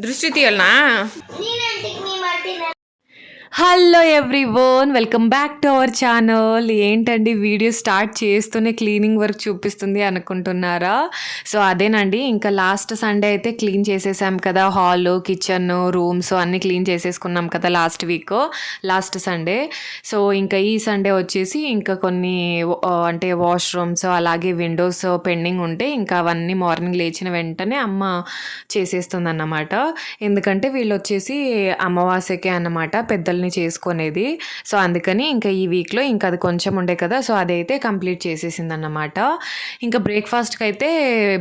దృష్టి తీయాలనా? Hello everyone, welcome back to our channel. ఏంటండి వీడియో స్టార్ట్ చేస్తూనే క్లీనింగ్ వర్క్ చూపిస్తుంది అనుకుంటున్నారా? సో అదేనండి, ఇంకా లాస్ట్ సండే అయితే క్లీన్ చేసేసాం కదా, హాల్, కిచెన్, రూమ్స్ అన్నీ క్లీన్ చేసేసుకున్నాం కదా లాస్ట్ సండే. సో ఇంకా ఈ సండే వచ్చేసి ఇంకా కొన్ని అంటే వాష్రూమ్స్ అలాగే విండోస్ పెండింగ్ ఉంటే ఇంకా అవన్నీ మార్నింగ్ లేచిన వెంటనే అమ్మ చేసేస్తుంది అన్నమాట. ఎందుకంటే వీళ్ళు వచ్చేసి అమావాస్యకే అన్నమాట పెద్దల్ని చేసుకునేది. సో అందుకని ఇంకా ఈ వీక్లో ఇంకా అది కొంచెం ఉండే కదా, సో అదైతే కంప్లీట్ చేసేసింది అన్నమాట. ఇంకా బ్రేక్ఫాస్ట్కి అయితే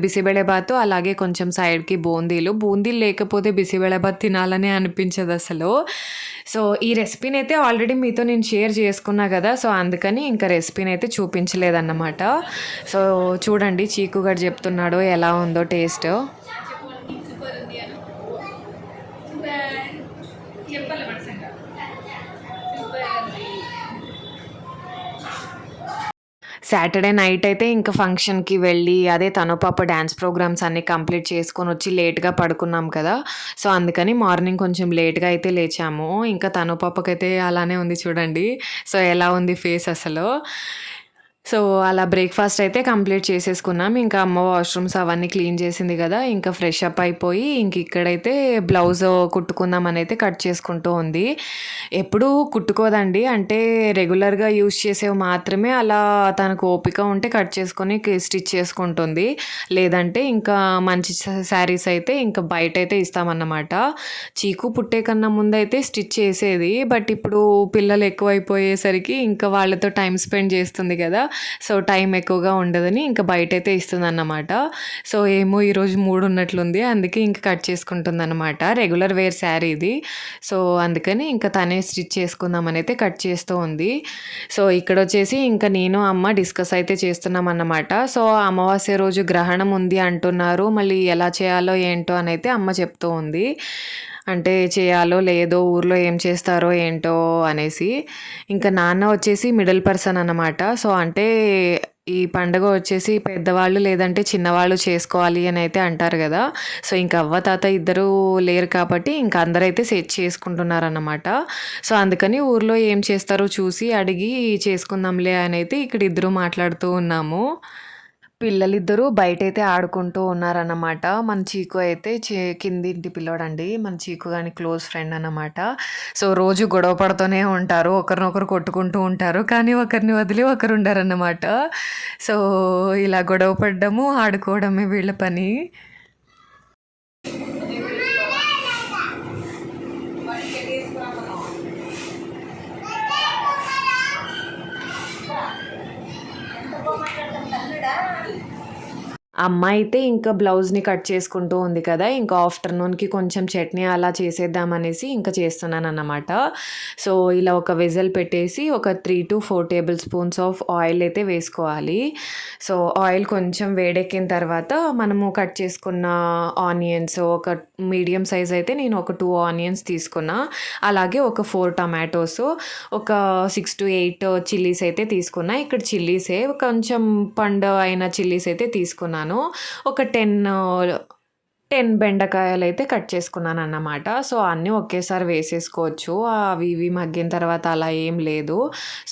బిసిబెళెబాత్ అలాగే కొంచెం సైడ్కి బూందీలు లేకపోతే బిసిబెళెబాత్ తినాలని అనిపించదు అసలు. సో ఈ రెసిపీని అయితే ఆల్రెడీ మీతో నేను షేర్ చేసుకున్నా కదా, సో అందుకని ఇంకా రెసిపీని అయితే చూపించలేదన్నమాట. సో చూడండి చీకు గారు చెప్తున్నాడు ఎలా ఉందో టేస్ట్. సాటర్డే నైట్ అయితే ఇంకా ఫంక్షన్కి వెళ్ళి అదే తను పాప డ్యాన్స్ ప్రోగ్రామ్స్ అన్నీ కంప్లీట్ చేసుకొని వచ్చి లేట్గా పడుకున్నాం కదా, సో అందుకని మార్నింగ్ కొంచెం లేట్గా అయితే లేచాము. ఇంకా తను పాపకైతే అలానే ఉంది చూడండి, సో ఎలా ఉంది ఫేస్ అసలు. సో అలా బ్రేక్ఫాస్ట్ అయితే కంప్లీట్ చేసేసుకున్నాం. ఇంకా అమ్మ వాష్రూమ్స్ అవన్నీ క్లీన్ చేసింది కదా, ఇంకా ఫ్రెష్ అప్ అయిపోయి ఇంక ఇక్కడైతే బ్లౌజ్ కుట్టుకుందామని అయితే కట్ చేసుకుంటూ ఉంది. ఎప్పుడూ కుట్టుకోదండి, అంటే రెగ్యులర్గా యూస్ చేసేవి మాత్రమే అలా తనకు ఓపిక ఉంటే కట్ చేసుకొని స్టిచ్ చేసుకుంటుంది. లేదంటే ఇంకా మంచి శారీస్ అయితే ఇంకా బయట అయితే ఇస్తామన్నమాట. చీకు పుట్టే కన్నా ముందు అయితే స్టిచ్ చేసేది, బట్ ఇప్పుడు పిల్లలు ఎక్కువైపోయేసరికి ఇంకా వాళ్ళతో టైం స్పెండ్ చేస్తుంది కదా, సో టైం ఎక్కువగా ఉండదని ఇంకా బయట అయితే ఇస్తుంది అన్నమాట. సో ఏమో ఈరోజు మూడు ఉన్నట్లుంది, అందుకే ఇంకా కట్ చేసుకుంటుంది అనమాట. రెగ్యులర్ వేర్ శారీ ఇది, సో అందుకని ఇంకా తనే స్టిచ్ చేసుకుందామని అయితే కట్ చేస్తూ ఉంది. సో ఇక్కడ వచ్చేసి ఇంకా నేను అమ్మ డిస్కస్ అయితే చేస్తున్నాం అన్నమాట. సో అమావాస్య రోజు గ్రహణం ఉంది అంటున్నారు, మళ్ళీ ఎలా చేయాలో ఏంటో అని అయితే అమ్మ చెప్తూ ఉంది. అంటే చేయాలో లేదో, ఊర్లో ఏం చేస్తారో ఏంటో అనేసి. ఇంకా నాన్న వచ్చేసి మిడిల్ పర్సన్ అన్నమాట. సో అంటే ఈ పండుగ వచ్చేసి పెద్దవాళ్ళు లేదంటే చిన్నవాళ్ళు చేసుకోవాలి అని అయితే అంటారు కదా, సో ఇంకా అవ్వ తాత ఇద్దరు లేరు కాబట్టి ఇంకా అందరైతే సెట్ చేసుకుంటున్నారన్నమాట. సో అందుకని ఊర్లో ఏం చేస్తారో చూసి అడిగి చేసుకుందాంలే అని అయితే ఇక్కడ ఇద్దరు మాట్లాడుతూ ఉన్నాము. పిల్లలిద్దరూ బయటైతే ఆడుకుంటూ ఉన్నారన్నమాట. మన చీకు అయితే కిందింటి పిల్లోడండి, మన చీకు గాని క్లోజ్ ఫ్రెండ్ అన్నమాట. సో రోజు గొడవ పడుతూనే ఉంటారు, ఒకరినొకరు కొట్టుకుంటూ ఉంటారు, కానీ ఒకరిని వదిలి ఒకరు ఉండరన్నమాట. సో ఇలా గొడవ పడ్డము ఆడుకోవడమే వీళ్ళ పని. అమ్మ అయితే ఇంకా బ్లౌజ్ని కట్ చేసుకుంటూ ఉంది కదా, ఇంకా ఆఫ్టర్నూన్కి కొంచెం చట్నీ అలా చేసేద్దామనేసి ఇంకా చేస్తున్నాను అన్నమాట. సో ఇలా ఒక వెజల్ పెట్టేసి ఒక 3 to 4 table spoons of oil అయితే వేసుకోవాలి. సో ఆయిల్ కొంచెం వేడెక్కిన తర్వాత మనము కట్ చేసుకున్న ఆనియన్స్, ఒక మీడియం సైజ్ అయితే నేను ఒక 2 ఆనియన్స్ తీసుకున్నా, అలాగే ఒక 4 టమాటోస్, ఒక 6 to 8 చిల్లీస్ అయితే తీసుకున్నా. ఇక్కడ చిల్లీసే కొంచెం పండు అయిన చిల్లీస్ అయితే తీసుకున్నాను. ఒక 10 బెండకాయలు అయితే కట్ చేసుకున్నాను అన్నమాట. సో అన్నీ ఒకేసారి వేసేసుకోవచ్చు, అవి ఇవి మగ్గిన తర్వాత అలా ఏం లేదు.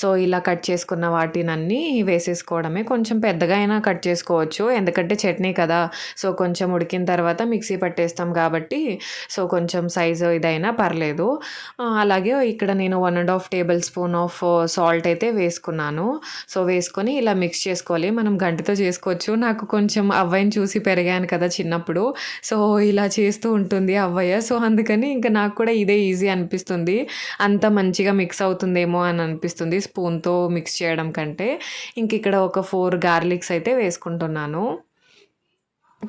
సో ఇలా కట్ చేసుకున్న వాటినన్నీ వేసేసుకోవడమే. కొంచెం పెద్దగా అయినా కట్ చేసుకోవచ్చు, ఎందుకంటే చట్నీ కదా, సో కొంచెం ఉడికిన తర్వాత మిక్సీ పట్టేస్తాం కాబట్టి సో కొంచెం సైజు ఇదైనా పర్లేదు. అలాగే ఇక్కడ నేను 1.5 టేబుల్ స్పూన్ ఆఫ్ సాల్ట్ అయితే వేసుకున్నాను. సో వేసుకొని ఇలా మిక్స్ చేసుకోవాలి. మనం గంటతో చేసుకోవచ్చు, నాకు కొంచెం అవ్వని చూసి పెరిగాను కదా చిన్నప్పుడు, సో ఇలా చేస్తూ ఉంటుంది అవ్వయ్య. సో అందుకని ఇంకా నాకు కూడా ఇదే ఈజీ అనిపిస్తుంది, అంత మంచిగా మిక్స్ అవుతుందేమో అని అనిపిస్తుంది స్పూన్తో మిక్స్ చేయడం కంటే. ఇంక ఇక్కడ ఒక 4 గార్లిక్స్ అయితే వేసుకుంటున్నాను.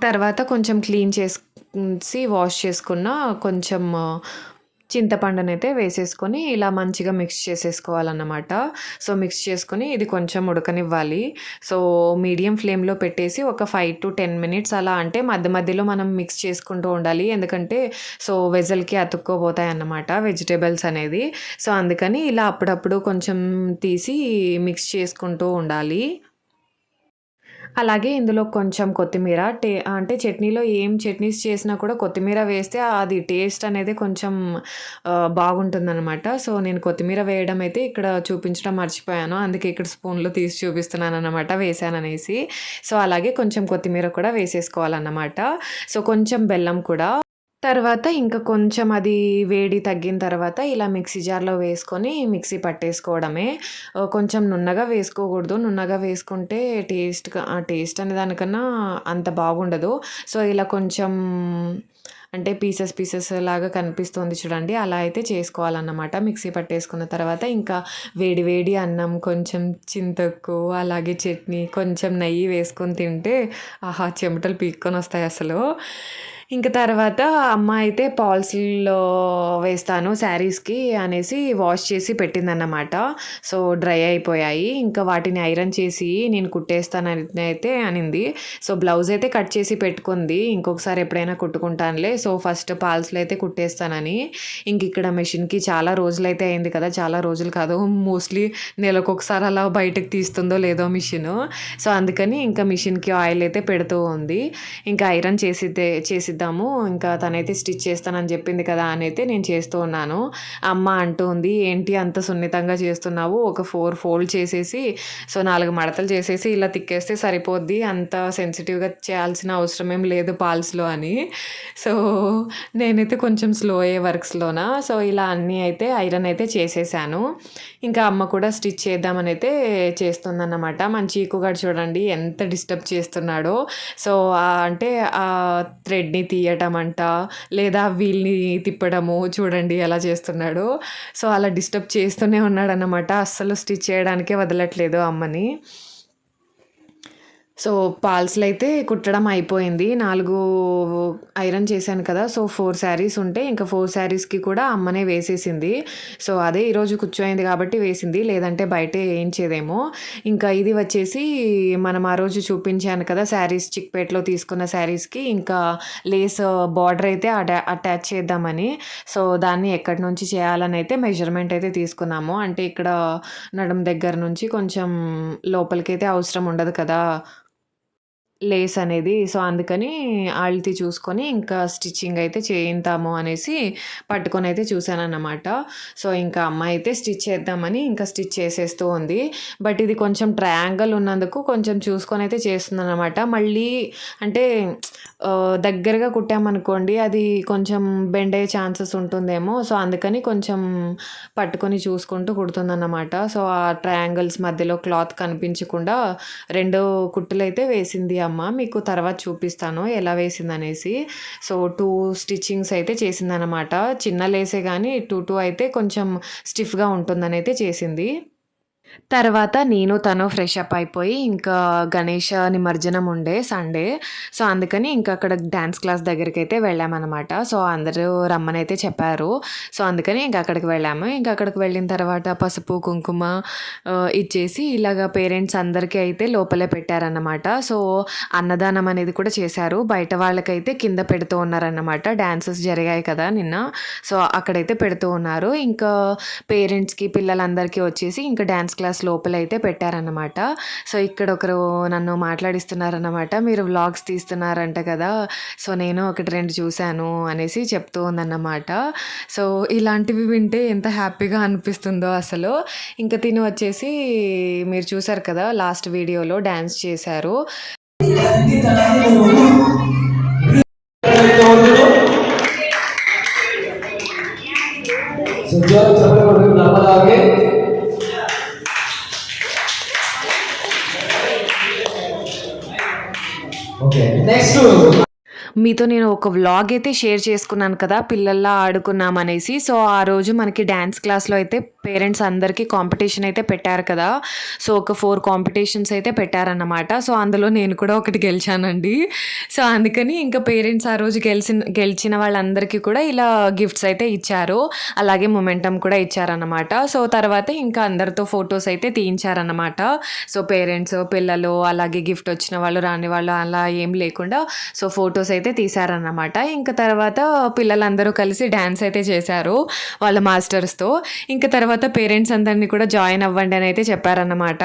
తర్వాత కొంచెం క్లీన్ చేసి వాష్ చేసుకున్న కొంచెం చింతపండునైతే వేసేసుకొని ఇలా మంచిగా మిక్స్ చేసేసుకోవాలన్నమాట. సో మిక్స్ చేసుకొని ఇది కొంచెం ఉడకనివ్వాలి. సో మీడియం ఫ్లేమ్లో పెట్టేసి ఒక 5 to 10 మినిట్స్ అలా, అంటే మధ్య మధ్యలో మనం మిక్స్ చేసుకుంటూ ఉండాలి, ఎందుకంటే సో వెజల్కి అతుక్కోపోతాయి అన్నమాట వెజిటేబుల్స్ అనేది. సో అందుకని ఇలా అప్పుడప్పుడు కొంచెం తీసి మిక్స్ చేసుకుంటూ ఉండాలి. అలాగే ఇందులో కొంచెం కొత్తిమీర అంటే చట్నీలో ఏం చట్నీస్ చేసినా కూడా కొత్తిమీర వేస్తే అది టేస్ట్ అనేది కొంచెం బాగుంటుందనమాట. సో, నేను కొత్తిమీర వేయడం అయితే ఇక్కడ చూపించడం మర్చిపోయాను. అందుకే ఇక్కడ స్పూన్‌లో తీసి చూపిస్తున్నాననమాట వేశాననేసి. సో, అలాగే కొంచెం కొత్తిమీర కూడా వేసేసుకోవాలన్నమాట. సో, కొంచెం బెల్లం కూడా. తర్వాత ఇంకా కొంచెం అది వేడి తగ్గిన తర్వాత ఇలా మిక్సీ జార్‌లో వేసుకొని మిక్సీ పట్టేసుకోవడమే. కొంచెం నున్నగా వేసుకోకూడదు. నున్నగా వేసుకుంటే టేస్ట్ అనే దానికన్నా అంత బాగుండదు. సో, ఇలా కొంచెం అంటే పీసెస్ లాగా కనిపిస్తుంది చూడండి. అలా అయితే చేసుకోవాలన్నమాట. మిక్సీ పట్టేసుకున్న తర్వాత ఇంకా వేడి వేడి అన్నం, కొంచెం చింతొక్కు, అలాగే చట్నీ, కొంచెం నెయ్యి వేసుకొని తింటే ఆహా! చెమటలు పీక్కొనొస్తాయి అసలు. ఇంక తర్వాత అమ్మ అయితే పాల్స్‌లో వేస్తాను శారీస్‌కి అనేసి వాష్ చేసి పెట్టిందన్నమాట. సో, డ్రై అయిపోయాయి. ఇంకా వాటిని ఐరన్ చేసి నేను కుట్టేస్తానని అయితే అనింది. సో, బ్లౌజ్ అయితే కట్ చేసి పెట్టుకుంది. ఇంకొకసారి ఎప్పుడైనా కుట్టుకుంటానులే. సో, ఫస్ట్ పాల్స్‌లో అయితే కుట్టేస్తానని. ఇక్కడ మెషిన్‌కి చాలా రోజులైతే అయింది కదా! చాలా రోజులు కాదు. మోస్ట్‌లీ నెలకొకసారి అలా బయటకి తీస్తుందో లేదో మిషను. సో, అందుకని ఇంకా మిషన్‌కి ఆయిల్ అయితే పెడుతూ ఉంది. ఇంకా ఐరన్ చేసిద్దాము. ఇంకా తనైతే స్టిచ్ చేస్తానని చెప్పింది కదా! అని అయితే నేను చేస్తూ ఉన్నాను. అమ్మ అంటూ ఉంది, "ఏంటి అంత సున్నితంగా చేస్తున్నావు? ఒక 4 ఫోల్డ్ చేసేసి, సో 4 మడతలు చేసేసి ఇలా తిక్కేస్తే సరిపోద్ది. అంత సెన్సిటివ్‌గా చేయాల్సిన అవసరం ఏం లేదు పాల్స్‌లో" అని. సో, నేనైతే కొంచెం స్లోయే వర్క్స్‌లోన. సో, ఇలా అన్నీ అయితే ఐరన్ అయితే చేసేసాను. ఇంకా అమ్మ కూడా స్టిచ్ చేద్దామని అయితే చేస్తుందన్నమాట. మన చీకు గాడు చూడండి ఎంత డిస్టర్బ్ చేస్తున్నాడో. సో, అంటే థ్రెడ్‌ని తీయటం అంట, లేదా వీల్‌ని తిప్పడము చూడండి ఎలా చేస్తున్నాడో. సో, అలా డిస్టర్బ్ చేస్తూనే ఉన్నాడన్నమాట. అస్సలు స్టిచ్ చేయడానికే వదలట్లేదు అమ్మని. సో, పాల్స్‌లో అయితే కుట్టడం అయిపోయింది. 4 ఐరన్ చేశాను కదా! సో, 4 శారీస్ ఉంటే ఇంకా 4 శారీస్‌కి కూడా అమ్మనే వేసేసింది. సో, అదే ఈరోజు కూర్చోయింది కాబట్టి వేసింది. లేదంటే బయటే ఏయించేదేమో. ఇంకా ఇది వచ్చేసి మనం ఆ రోజు చూపించాను కదా! శారీస్ చిక్‌పేటలో తీసుకున్న శారీస్‌కి ఇంకా లేస్ బార్డర్ అయితే అటాచ్ చేద్దామని. సో, దాన్ని ఎక్కడి నుంచి చేయాలని అయితే మెజర్‌మెంట్ అయితే తీసుకున్నాము. అంటే ఇక్కడ నడుము దగ్గర నుంచి కొంచెం లోపలికైతే అవసరం ఉండదు కదా! లేస్ అనేది. సో, అందుకని ఆళ్తి చూసుకొని ఇంకా స్టిచ్చింగ్ అయితే చేయిద్దాము అనేసి పట్టుకొనైతే చూశానన్నమాట. సో, ఇంకా అమ్మ అయితే స్టిచ్ చేద్దామని ఇంకా స్టిచ్ చేసేస్తూ ఉంది. బట్ ఇది కొంచెం ట్రయాంగిల్ ఉన్నందుకు కొంచెం చూసుకొనైతే చేస్తుందన్నమాట. మళ్ళీ అంటే దగ్గరగా కుట్టామనుకోండి అది కొంచెం బెండ్ అయ్యే ఛాన్సెస్ ఉంటుందేమో. సో, అందుకని కొంచెం పట్టుకొని చూసుకుంటూ కుడుతుందన్నమాట. సో, ఆ ట్రయాంగిల్స్ మధ్యలో క్లాత్ కనిపించకుండా 2 కుట్టులైతే వేసింది అమ్మ. మీకు తర్వాత చూపిస్తాను ఎలా వేసిందనేసి. సో, 2 స్టిచ్చింగ్స్ అయితే చేసిందనమాట. చిన్న లేసే గానీ 2 అయితే కొంచెం స్టిఫ్‌గా ఉంటుందనైతే చేసింది. తర్వాత నేను తను ఫ్రెష్ అప్ అయిపోయి ఇంకా గణేష నిమజ్జనం ఉండే సండే. సో, అందుకని ఇంకా అక్కడ డాన్స్ క్లాస్ దగ్గరికైతే వెళ్ళామనమాట. సో, అందరూ రమ్మనైతే చెప్పారు. సో, అందుకని ఇంక అక్కడికి వెళ్ళాము. ఇంక అక్కడికి వెళ్ళిన తర్వాత పసుపు, కుంకుమ ఇచ్చేసి ఇలాగ పేరెంట్స్ అందరికీ అయితే లోపలే పెట్టారన్నమాట. సో, అన్నదానం అనేది కూడా చేశారు. బయట వాళ్ళకైతే కింద పెడుతూ ఉన్నారన్నమాట. డాన్సెస్ జరిగాయి కదా నిన్న. సో, అక్కడైతే పెడుతూ ఉన్నారు. ఇంకా పేరెంట్స్‌కి, పిల్లలందరికీ వచ్చేసి ఇంకా డాన్స్ క్లాస్ లోపలైతే పెట్టారన్నమాట. సో, ఇక్కడ ఒకరు నన్ను మాట్లాడిస్తున్నారన్నమాట. "మీరు వ్లాగ్స్ తీస్తున్నారంట కదా! సో, నేను 1, 2 చూశాను" అనేసి చెప్తూ ఉందన్నమాట. సో, ఇలాంటివి వింటే ఎంత హ్యాపీగా అనిపిస్తుందో అసలు. ఇంక తిను వచ్చేసి మీరు చూసారు కదా! లాస్ట్ వీడియోలో డాన్స్ చేశారు. నెక్స్ట్ మీతో నేను ఒక వ్లాగ్ అయితే షేర్ చేసుకున్నాను కదా! పిల్లల్లా ఆడుకున్నామనేసి. సో, ఆ రోజు మనకి డాన్స్ క్లాస్‌లో అయితే పేరెంట్స్ అందరికీ కాంపిటీషన్ అయితే పెట్టారు కదా! సో, ఒక 4 కాంపిటీషన్స్ అయితే పెట్టారన్నమాట. సో, అందులో నేను కూడా ఒకటి గెలిచానండి. సో, అందుకని ఇంకా పేరెంట్స్ ఆ రోజు గెలిచిన వాళ్ళందరికీ కూడా ఇలా గిఫ్ట్స్ అయితే ఇచ్చారు. అలాగే మొమెంటమ్ కూడా ఇచ్చారన్నమాట. సో, తర్వాత ఇంకా అందరితో ఫోటోస్ అయితే తీయించారన్నమాట. సో, పేరెంట్స్, పిల్లలు అలాగే గిఫ్ట్ వచ్చిన వాళ్ళు, రాని వాళ్ళు అలా ఏం లేకుండా సో, ఫోటోస్ అయితే అయితే తీశారన్నమాట. ఇంక తర్వాత పిల్లలందరూ కలిసి డాన్స్ అయితే చేశారు వాళ్ళ మాస్టర్స్‌తో. ఇంక తర్వాత పేరెంట్స్ అందరిని కూడా జాయిన్ అవ్వండి అని అయితే చెప్పారన్నమాట.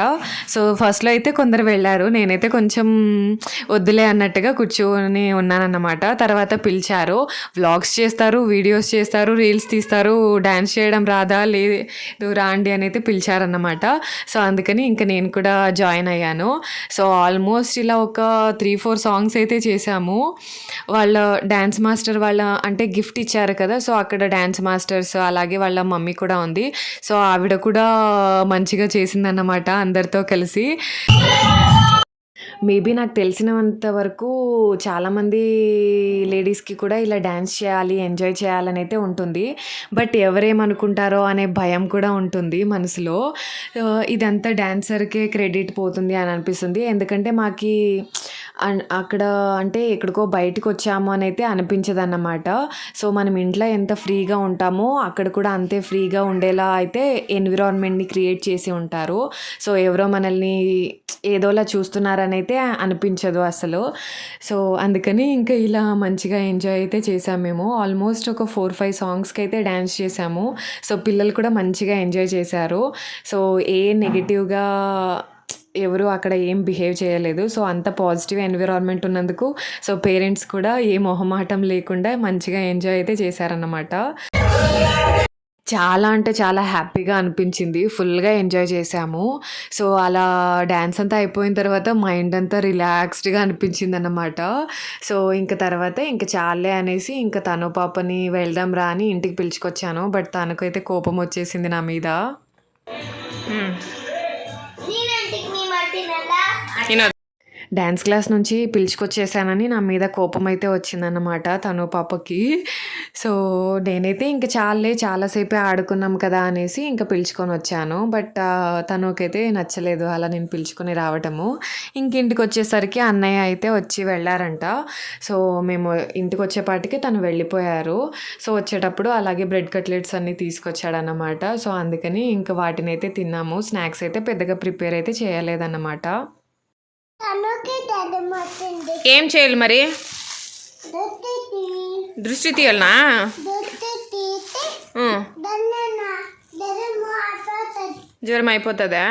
సో, ఫస్ట్‌లో అయితే కొందరు వెళ్ళారు. నేనైతే కొంచెం వద్దులే అన్నట్టుగా కూర్చొని ఉన్నానన్నమాట. తర్వాత పిలిచారు. వ్లాగ్స్ చేస్తారు, వీడియోస్ చేస్తారు, రీల్స్ తీస్తారు, డాన్స్ చేయడం రాదా? లేదు రాండి అని అయితే పిలిచారన్నమాట. సో, అందుకని ఇంక నేను కూడా జాయిన్ అయ్యాను. సో, ఆల్మోస్ట్ ఇలా ఒక 3, 4 సాంగ్స్ అయితే చేశాము. వాళ్ళ డాన్స్ మాస్టర్ వాళ్ళ అంటే గిఫ్ట్ ఇచ్చారు కదా! సో, అక్కడ డాన్స్ మాస్టర్స్ అలాగే వాళ్ళ మమ్మీ కూడా ఉంది. సో, ఆవిడ కూడా మంచిగా చేసిందన్నమాట అందరితో కలిసి. మేబీ నాకు తెలిసినంత వరకు చాలామంది లేడీస్‌కి కూడా ఇలా డాన్స్ చేయాలి, ఎంజాయ్ చేయాలనైతే ఉంటుంది. బట్ ఎవరేమనుకుంటారో అనే భయం కూడా ఉంటుంది మనసులో. ఇదంతా డాన్సర్‌కే క్రెడిట్ పోతుంది అని అనిపిస్తుంది. ఎందుకంటే మాకి అక్కడ అంటే ఎక్కడికో బయటికొచ్చాము అనైతే అనిపించదన్నమాట. సో, మనం ఇంట్లో ఎంత ఫ్రీగా ఉంటామో అక్కడ కూడా అంతే ఫ్రీగా ఉండేలా అయితే ఎన్విరాన్మెంట్‌ని క్రియేట్ చేసి ఉంటారు. సో, ఎవరో మనల్ని ఏదోలా చూస్తున్నారనైతే అనిపించదు అసలు. సో, అందుకని ఇంకా ఇలా మంచిగా ఎంజాయ్ అయితే చేశాము మేము. ఆల్మోస్ట్ ఒక 4, 5 సాంగ్స్‌కైతే డాన్స్ చేశాము. సో, పిల్లలు కూడా మంచిగా ఎంజాయ్ చేశారు. సో, ఏ నెగెటివ్‌గా ఎవరు అక్కడ ఏం బిహేవ్ చేయలేదు. సో, అంత పాజిటివ్ ఎన్విరాన్మెంట్ ఉన్నందుకు సో, పేరెంట్స్ కూడా ఏ మొహమాటం లేకుండా మంచిగా ఎంజాయ్ అయితే చేశారన్నమాట. చాలా అంటే చాలా హ్యాపీగా అనిపించింది. ఫుల్‌గా ఎంజాయ్ చేశాము. సో, అలా డాన్స్ అంతా అయిపోయిన తర్వాత మైండ్ అంతా రిలాక్స్డ్‌గా అనిపించిందన్నమాట. సో, ఇంక తర్వాత ఇంక చాల్లే అనేసి ఇంక తను పాపని వెళ్దాం రా అని ఇంటికి పిలుచుకొచ్చాను. బట్ తనకైతే కోపం వచ్చేసింది నా మీద. హ్మ్. డాన్స్ క్లాస్ నుంచి పిలుచుకొచ్చేసానని నా మీద కోపం అయితే వచ్చిందన్నమాట తను పాపకి. సో, నేనైతే ఇంక చాలులే చాలాసేపే ఆడుకున్నాం కదా అనేసి ఇంక పిలుచుకొని వచ్చాను. బట్ తనకైతే నచ్చలేదు అలా నేను పిలుచుకొని రావటము. ఇంక ఇంటికొచ్చేసరికి అన్నయ్య అయితే వచ్చి వెళ్ళారంట. సో, మేము ఇంటికొచ్చేపాటికి తను వెళ్ళిపోయారు. సో, వచ్చేటప్పుడు అలాగే బ్రెడ్ కట్లెట్స్ అన్నీ తీసుకొచ్చాడన్నమాట. సో, అందుకని ఇంక వాటినైతే తిన్నాము. స్నాక్స్ అయితే పెద్దగా ప్రిపేర్ అయితే చేయలేదన్నమాట. ఏం చేయాలి మరి? దృష్టి తీయాలనా? జ్వరం అయిపోతుందా?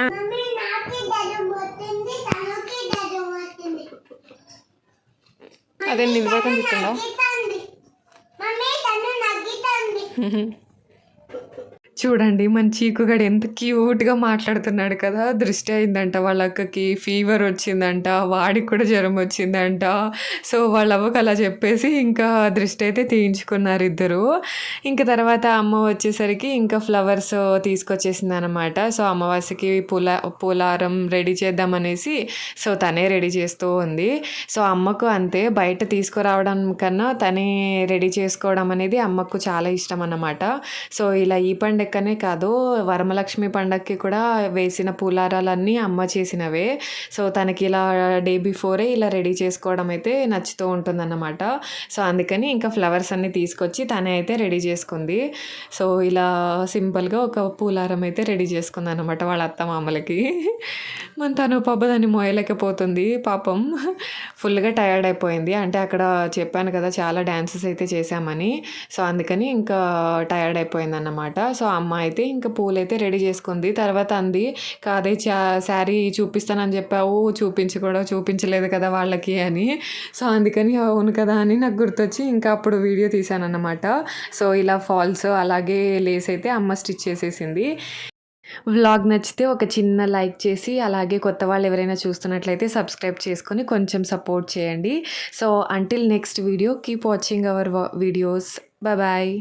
అదే నిలబడకం తిట్టుందా? చూడండి మన చీకుగాడు ఎంత క్యూట్‌గా మాట్లాడుతున్నాడు కదా! దృష్టి అయిందంట వాళ్ళ అక్కకి, ఫీవర్ వచ్చిందంట, వాడికి కూడా జ్వరం వచ్చిందంట. సో, వాళ్ళ అవ్వకి అలా చెప్పేసి ఇంకా దృష్టి అయితే తీయించుకున్నారు ఇద్దరు. ఇంక తర్వాత అమ్మ వచ్చేసరికి ఇంకా ఫ్లవర్స్ తీసుకొచ్చేసిందనమాట. సో, అమావాస్యకి పూలారం రెడీ చేద్దామనేసి సో, తనే రెడీ చేస్తూ ఉంది. సో, అమ్మకు అంతే బయట తీసుకురావడం కన్నా తనే రెడీ చేసుకోవడం అనేది అమ్మకు చాలా ఇష్టం అన్నమాట. సో, ఇలా ఈ పండగనే కాదు వరమలక్ష్మి పండగకి కూడా వేసిన పూలారాలన్నీ అమ్మ చేసినవే. సో, తనకి ఇలా డే బిఫోరే ఇలా రెడీ చేసుకోవడం అయితే నచ్చుతూ ఉంటుందన్నమాట. సో, అందుకని ఇంకా ఫ్లవర్స్ అన్నీ తీసుకొచ్చి తనే అయితే రెడీ చేసుకుంది. సో, ఇలా సింపుల్‌గా ఒక పూలారం అయితే రెడీ చేసుకుందన్నమాట వాళ్ళ అత్తమామలకి. తను పాప దాన్ని మోయలేకపోతుంది పాపం. ఫుల్‌గా టయర్డ్ అయిపోయింది. అంటే అక్కడ చెప్పాను కదా చాలా డాన్సెస్ అయితే చేశామని. సో, అందుకని ఇంకా టయర్డ్ అయిపోయిందన్నమాట. సో, అమ్మ అయితే ఇంకా పూలైతే రెడీ చేసుకుంది. తర్వాత అంది, కాదే శారీ చూపిస్తానని చెప్పావు చూపించలేదు కదా వాళ్ళకి అని. సో, అందుకని అవును కదా అని నాకు గుర్తొచ్చి ఇంకా అప్పుడు వీడియో తీశానన్నమాట. సో, ఇలా ఫాల్స్ అలాగే లేస్ అయితే అమ్మ స్టిచ్ చేసేసింది. వ్లాగ్ నచ్చితే ఒక చిన్న లైక్ చేసి అలాగే కొత్త వాళ్ళు ఎవరైనా చూస్తున్నట్లయితే సబ్స్క్రైబ్ చేసుకొని కొంచెం సపోర్ట్ చేయండి. So, until next video keep watching our videos. Bye.